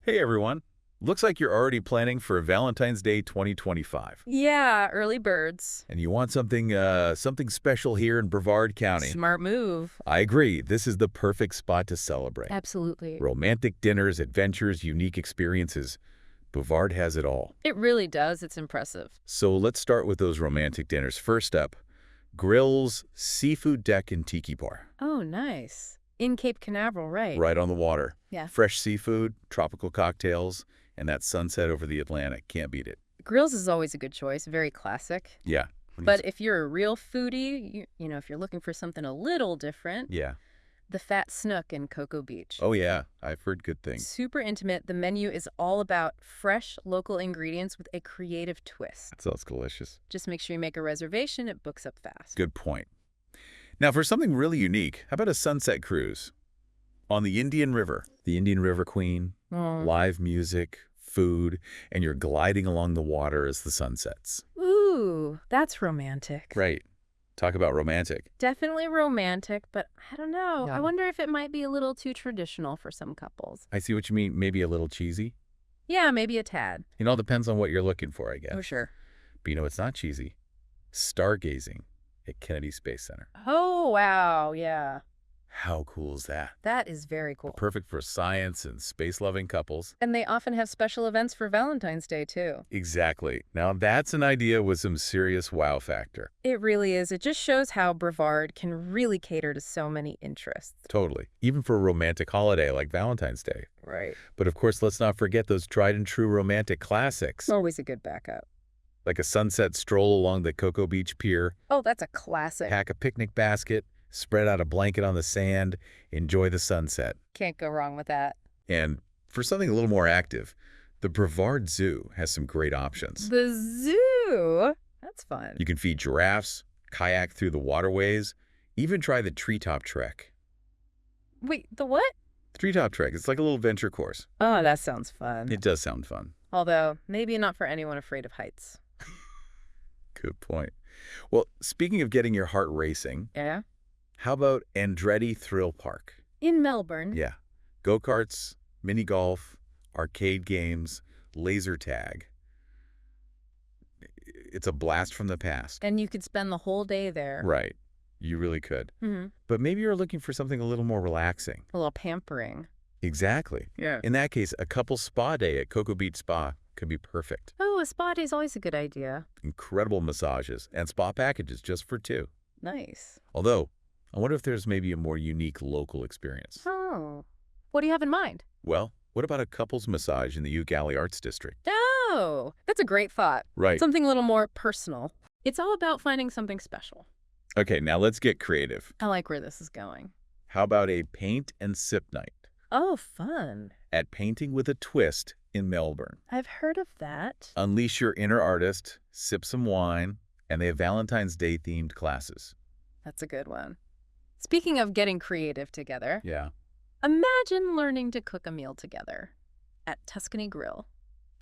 Hey everyone. Looks like you're already planning for Valentine's Day 2025. Yeah, early birds. And you want something special here in Brevard County. Smart move. I agree. This is the perfect spot to celebrate. Absolutely. Romantic dinners, adventures, unique experiences. Brevard has it all. It really does. It's impressive. So let's start with those romantic dinners. First up, grills, seafood deck, and Tiki bar. Oh, nice. In Cape Canaveral, right? Right on the water. Yeah. Fresh seafood, tropical cocktails, and that sunset over the Atlantic. Can't beat it. Grills is always a good choice. Very classic. Yeah. But if you're a real foodie, if you're looking for something a little different, Yeah. the Fat Snook in Cocoa Beach. Oh, yeah. I've heard good things. Super intimate. The menu is all about fresh local ingredients with a creative twist. That sounds delicious. Just make sure you make a reservation. It books up fast. Good point. Now, for something really unique, how about a sunset cruise on the Indian River? The Indian River Queen, live music, food, and you're gliding along the water as the sun sets. Ooh, that's romantic. Right. Talk about romantic. Definitely romantic, but I don't know. Yeah. I wonder if it might be a little too traditional for some couples. I see what you mean. Maybe a little cheesy. Yeah, maybe a tad. It all depends on what you're looking for, I guess. Oh, sure. But it's not cheesy. Stargazing at Kennedy Space Center. Oh, wow. Yeah. How cool is that? That is very cool. Perfect for science and space-loving couples. And they often have special events for Valentine's Day, too. Exactly. Now, that's an idea with some serious wow factor. It really is. It just shows how Brevard can really cater to so many interests. Totally. Even for a romantic holiday like Valentine's Day. Right. But of course, let's not forget those tried-and-true romantic classics. Always a good backup. Like a sunset stroll along the Cocoa Beach Pier. Oh, that's a classic. Pack a picnic basket, spread out a blanket on the sand, enjoy the sunset. Can't go wrong with that. And for something a little more active, the Brevard Zoo has some great options. The zoo? That's fun. You can feed giraffes, kayak through the waterways, even try the treetop trek. Wait, the what? Treetop trek, it's like a little adventure course. Oh, that sounds fun. It does sound fun. Although, maybe not for anyone afraid of heights. Good point. Well, speaking of getting your heart racing, Yeah? how about Andretti Thrill Park? In Melbourne. Yeah. Go-karts, mini golf, arcade games, laser tag. It's a blast from the past. And you could spend the whole day there. Right. You really could. Mm-hmm. But maybe you're looking for something a little more relaxing. A little pampering. Exactly. Yeah. In that case, a couple's spa day at Cocoa Beach Spa could be perfect. Oh, a spa day is always a good idea. Incredible massages and spa packages just for two. Nice. Although, I wonder if there's maybe a more unique local experience. Oh. What do you have in mind? Well, what about a couple's massage in the U Galley Arts District? Oh, that's a great thought. Right. Something a little more personal. It's all about finding something special. Okay, now let's get creative. I like where this is going. How about a paint and sip night Oh, fun. at Painting with a Twist in Melbourne? I've heard of that. Unleash your inner artist, sip some wine, and they have Valentine's Day themed classes. That's a good one. Speaking of getting creative together, Yeah. imagine learning to cook a meal together at Tuscany Grill.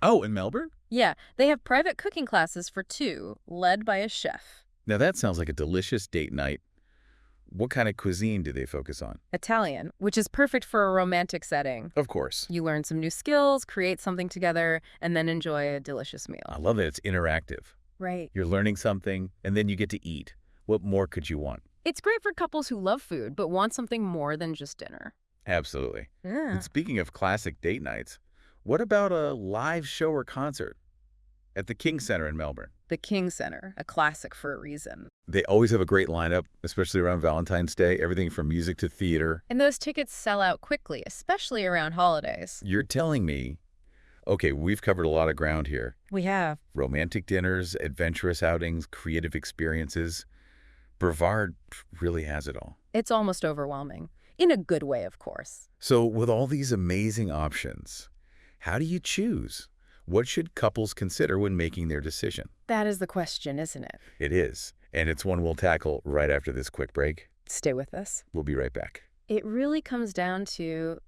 Oh, in Melbourne? Yeah, they have private cooking classes for two, led by a chef. Now that sounds like a delicious date night. What kind of cuisine do they focus on? Italian, which is perfect for a romantic setting. Of course. You learn some new skills, create something together, and then enjoy a delicious I meal. love that it's interactive. Right. You're learning something, and then you get to eat. What more could you want? It's great for couples who love food but want something more than just dinner. Absolutely. Yeah. And speaking of classic date nights, what about a live show or concert at the King Center in Melbourne? The King Center, a classic for a reason. They always have a great lineup, especially around Valentine's Day, everything from music to theater. And those tickets sell out quickly, especially around holidays. You're telling me, okay, we've covered a lot of ground here. We have. Romantic dinners, adventurous outings, creative experiences. Brevard really has it all. It's almost overwhelming. In a good way, of course. So with all these amazing options, how do you choose? What should couples consider when making their decision? That is the question, isn't it? It is, and it's one we'll tackle right after this quick break. Stay with us. We'll be right back. It really comes down to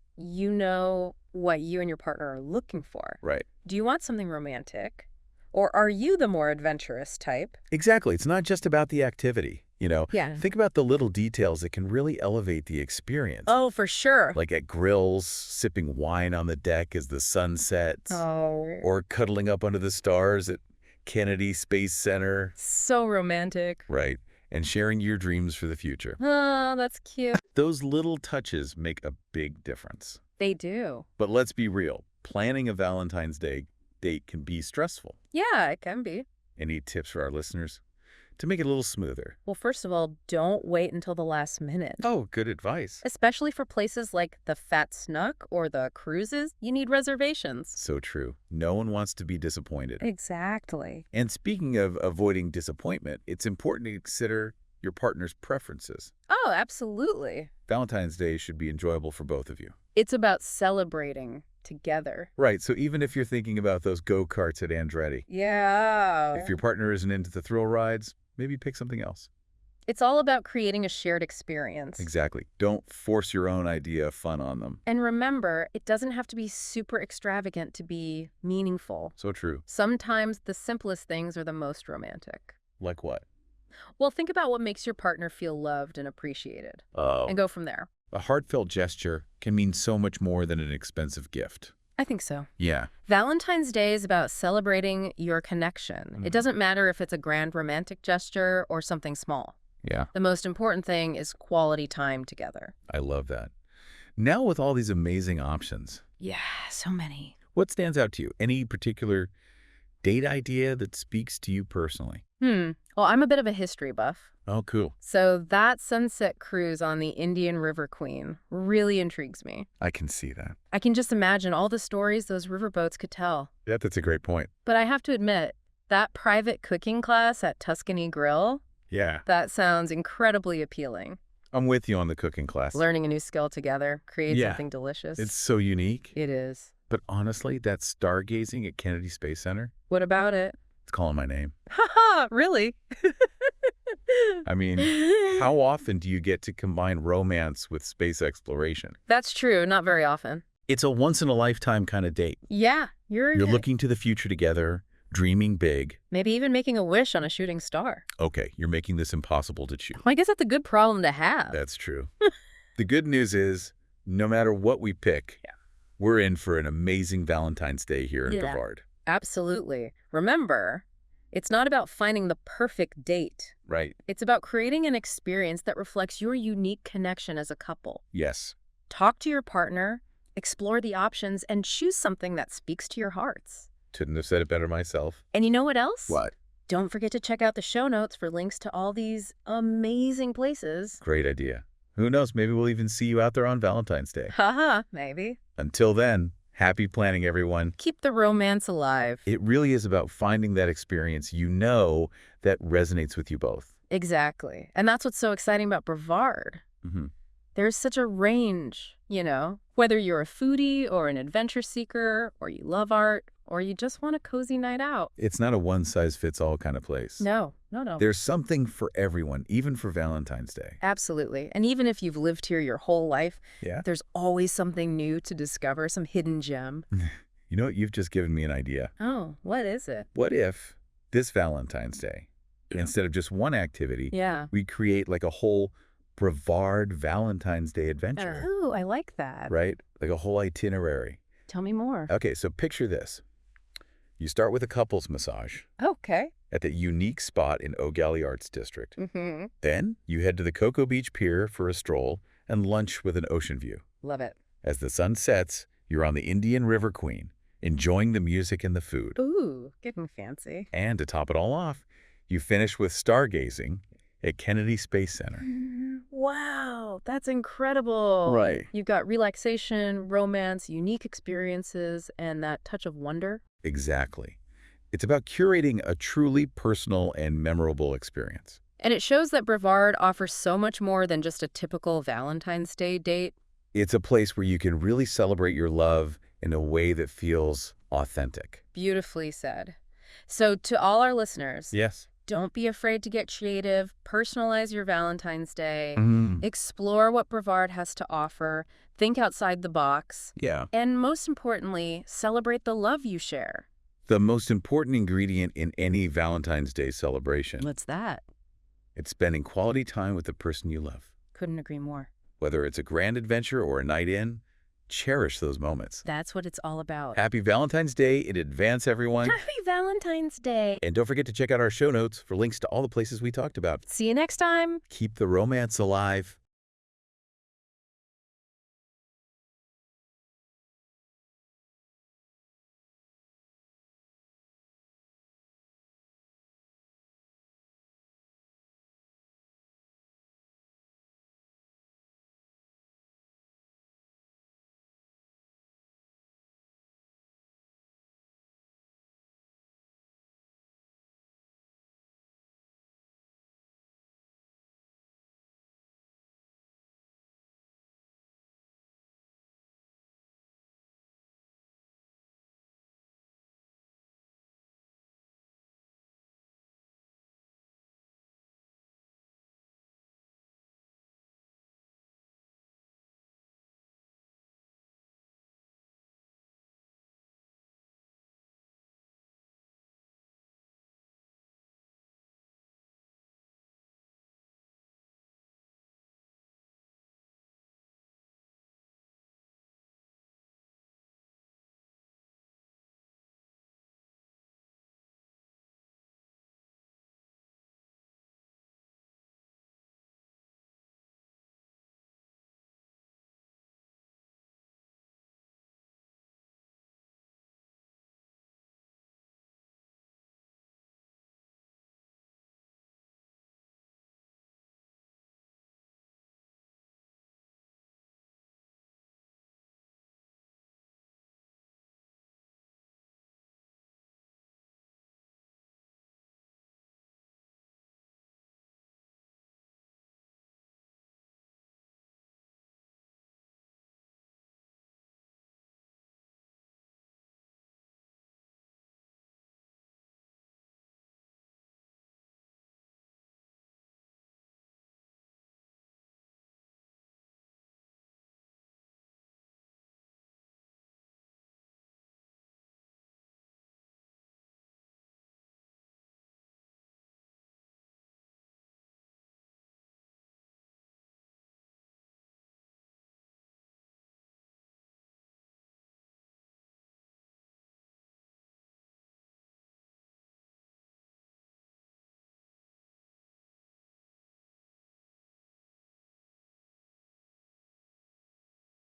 what you and your partner are looking for. Right. Do you want something romantic? Or are you the more adventurous type? Exactly. It's not just about the activity. Yeah. Think about the little details that can really elevate the experience. Oh, for sure. Like at grills, sipping wine on the deck as the sun sets. Oh. Or cuddling up under the stars at Kennedy Space Center. So romantic. Right. And sharing your dreams for the future. Oh, that's cute. Those little touches make a big difference. They do. But let's be real. Planning a Valentine's Day date can be stressful. Yeah, it can be. Any tips for our listeners to make it a little smoother? Well, first of all, don't wait until the last minute. Oh, good advice. Especially for places like the Fat Snook or the cruises, you need reservations. So true. No one wants to be disappointed. Exactly. And speaking of avoiding disappointment, it's important to consider your partner's preferences. Oh, absolutely. Valentine's Day should be enjoyable for both of you. It's about celebrating together. Right, so even if you're thinking about those go-karts at Andretti, Yeah. if your partner isn't into the thrill rides, maybe pick something else. It's all about creating a shared experience. Exactly. Don't force your own idea of fun on them. And remember, it doesn't have to be super extravagant to be meaningful. So true. Sometimes the simplest things are the most romantic. Like what? Well, think about what makes your partner feel loved and appreciated. Oh. And go from there. A heartfelt gesture can mean so much more than an expensive gift. I think so. Yeah. Valentine's Day is about celebrating your connection. It doesn't matter if it's a grand romantic gesture or something small. Yeah. The most important thing is quality time together. I love that. Now with all these amazing options, Yeah, so many. what stands out to you? Any particular date idea that speaks to you personally? Well, I'm a bit of a history buff. Oh, cool. So that sunset cruise on the Indian River Queen really intrigues me. I can see that. I can just imagine all the stories those riverboats could tell. Yeah, that's a great point. But I have to admit, that private cooking class at Tuscany Grill, Yeah. that sounds incredibly appealing. I'm with you on the cooking class. Learning a new skill together, create Yeah. something delicious. It's so unique. It is. But honestly, that stargazing at Kennedy Space Center, What about it? it's calling my name. Haha, really? I mean, how often do you get to combine romance with space exploration? That's true, not very often. It's a once-in-a-lifetime kind of date. Yeah, you're looking to the future together, dreaming big. maybe even making a wish on a shooting star. Okay, you're making this impossible to choose. Well, I guess that's a good problem to have. That's true. The good news is, no matter what we pick, we're in for an amazing Valentine's Day here in Brevard. Absolutely. Remember, it's not about finding the perfect date. Right. It's about creating an experience that reflects your unique connection as a couple. Yes. Talk to your partner, explore the options, and choose something that speaks to your hearts. Couldn't have said it better myself. And you know what else? What? Don't forget to check out the show notes for links to all these amazing places. Great idea. Who knows, maybe we'll even see you out there on Valentine's Day. Haha, maybe. Until then, happy planning, everyone. Keep the romance alive. It really is about finding that experience that resonates with you both. Exactly. And that's what's so exciting about Brevard. There's such a range, whether you're a foodie or an adventure seeker, or you love art, or you just want a cozy night out. It's not a one-size-fits-all kind of place. No. There's something for everyone, even for Valentine's Day. Absolutely. And even if you've lived here your whole life, there's always something new to discover, some hidden gem. You know what? You've just given me an idea. Oh, what is it? What if this Valentine's Day, instead of just one activity, we create like a whole Brevard Valentine's Day adventure? Oh, I like that. Right? Like a whole itinerary. Tell me more. Okay, so picture this. You start with a couples massage Okay. at the unique spot in Eau Gallie Arts District. Mm-hmm. Then you head to the Cocoa Beach Pier for a stroll and lunch with an ocean view. Love it. As the sun sets, you're on the Indian River Queen, enjoying the music and the food. Ooh, getting fancy. And to top it all off, you finish with stargazing at Kennedy Space Center. Wow, that's incredible. Right. You've got relaxation, romance, unique experiences, and that touch of wonder. Exactly. It's about curating a truly personal and memorable experience. And it shows that Brevard offers so much more than just a typical Valentine's Day date. It's a place where you can really celebrate your love in a way that feels authentic. Beautifully said. So to all our listeners, Yes. don't be afraid to get creative, personalize your Valentine's Day, Mm. explore what Brevard has to offer, think outside the box, Yeah. and most importantly, celebrate the love you share. The most important ingredient in any Valentine's Day celebration What's that? It's spending quality time with the person you love. Couldn't agree more. Whether it's a grand adventure or a night in, cherish those moments. That's what it's all about. Happy Valentine's Day in advance, everyone. Happy Valentine's Day. And don't forget to check out our show notes for links to all the places we talked about. See you next time. Keep the romance alive.